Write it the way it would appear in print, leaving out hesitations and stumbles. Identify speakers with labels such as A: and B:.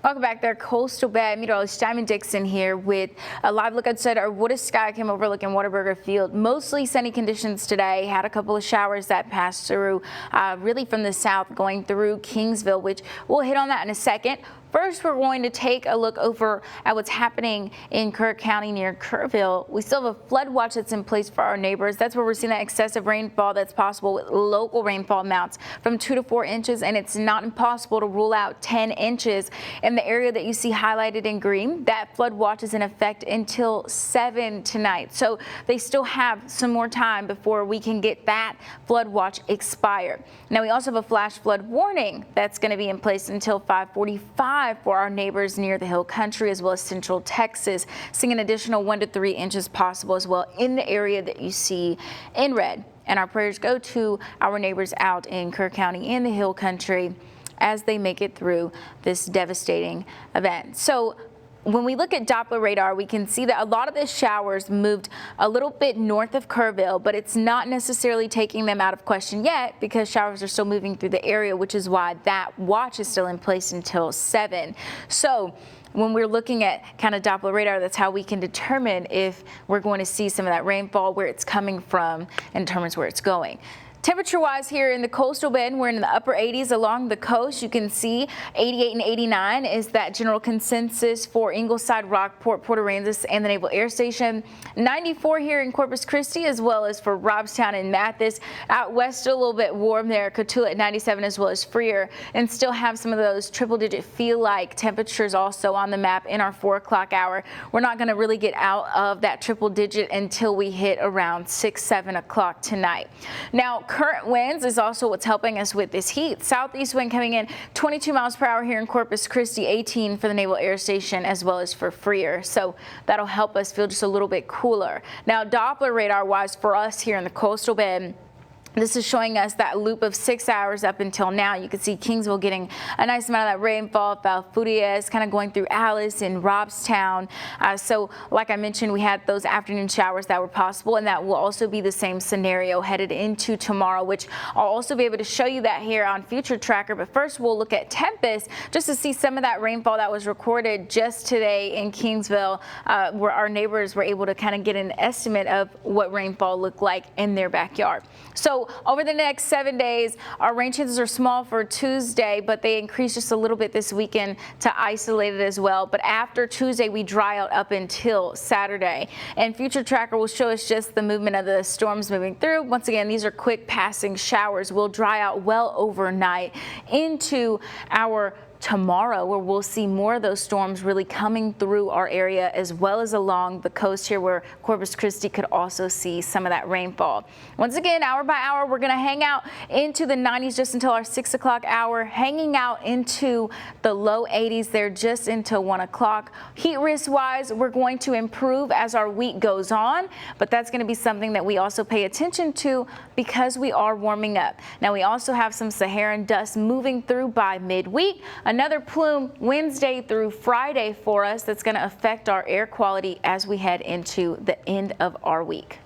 A: Welcome back there, Coastal Bend. Meteorologist Diamond Dixon here with a live look outside our wooded sky cam overlooking Whataburger Field. Mostly sunny conditions today. Had a couple of showers that passed through really from the south going through Kingsville, which we'll hit on that in a second. First, we're going to take a look over at what's happening in Kerr County near Kerrville. We still have a flood watch that's in place for our neighbors. That's where we're seeing that excessive rainfall that's possible with local rainfall amounts from 2 to 4 inches, and it's not impossible to rule out 10 inches in the area that you see highlighted in green. That flood watch is in effect until 7 tonight. So they still have some more time before we can get that flood watch expired. Now we also have a flash flood warning that's going to be in place until 5:45 for our neighbors near the Hill Country as well as Central Texas, seeing an additional 1 to 3 inches possible as well in the area that you see in red. And our prayers go to our neighbors out in Kerr County and the Hill Country as they make it through this devastating event. So when we look at Doppler radar, we can see that a lot of the showers moved a little bit north of Kerrville, but it's not necessarily taking them out of question yet because showers are still moving through the area, which is why that watch is still in place until 7. So when we're looking at kind of Doppler radar, that's how we can determine if we're going to see some of that rainfall, where it's coming from, and determines where it's going. Temperature-wise here in the Coastal Bend, we're in the upper 80s along the coast. You can see 88 and 89 is that general consensus for Ingleside, Rockport, Port Aransas, and the Naval Air Station. 94 here in Corpus Christi, as well as for Robstown and Mathis. Out west, a little bit warm there. Cotulla at 97, as well as Freer, and still have some of those triple-digit feel-like temperatures also on the map in our 4 o'clock hour. We're not going to really get out of that triple-digit until we hit around 6, 7 o'clock tonight. Now, current winds is also what's helping us with this heat. Southeast wind coming in 22 miles per hour here in Corpus Christi, 18 for the Naval Air Station as well as for Freer. So that'll help us feel just a little bit cooler. Now, Doppler radar wise for us here in the Coastal Bend, this is showing us that loop of 6 hours up until now. You can see Kingsville getting a nice amount of that rainfall. Valfuria is kind of going through Alice and Robstown. So like I mentioned, we had those afternoon showers that were possible, and that will also be the same scenario headed into tomorrow, which I'll also be able to show you that here on Future Tracker. But first, we'll look at Tempest just to see some of that rainfall that was recorded just today in Kingsville, where our neighbors were able to kind of get an estimate of what rainfall looked like in their backyard. So over the next 7 days, our rain chances are small for Tuesday, but they increase just a little bit this weekend to isolated as well. But after Tuesday, we dry out up until Saturday. And Future Tracker will show us just the movement of the storms moving through. Once again, these are quick passing showers. Will dry out well overnight into our tomorrow, where we'll see more of those storms really coming through our area as well as along the coast here, where Corpus Christi could also see some of that rainfall. Once again, hour by hour, we're going to hang out into the 90s just until our 6 o'clock hour, hanging out into the low 80s there just until 1 o'clock. Heat risk wise, we're going to improve as our week goes on, but that's going to be something that we also pay attention to because we are warming up. Now, we also have some Saharan dust moving through by midweek. Another plume Wednesday through Friday for us that's going to affect our air quality as we head into the end of our week.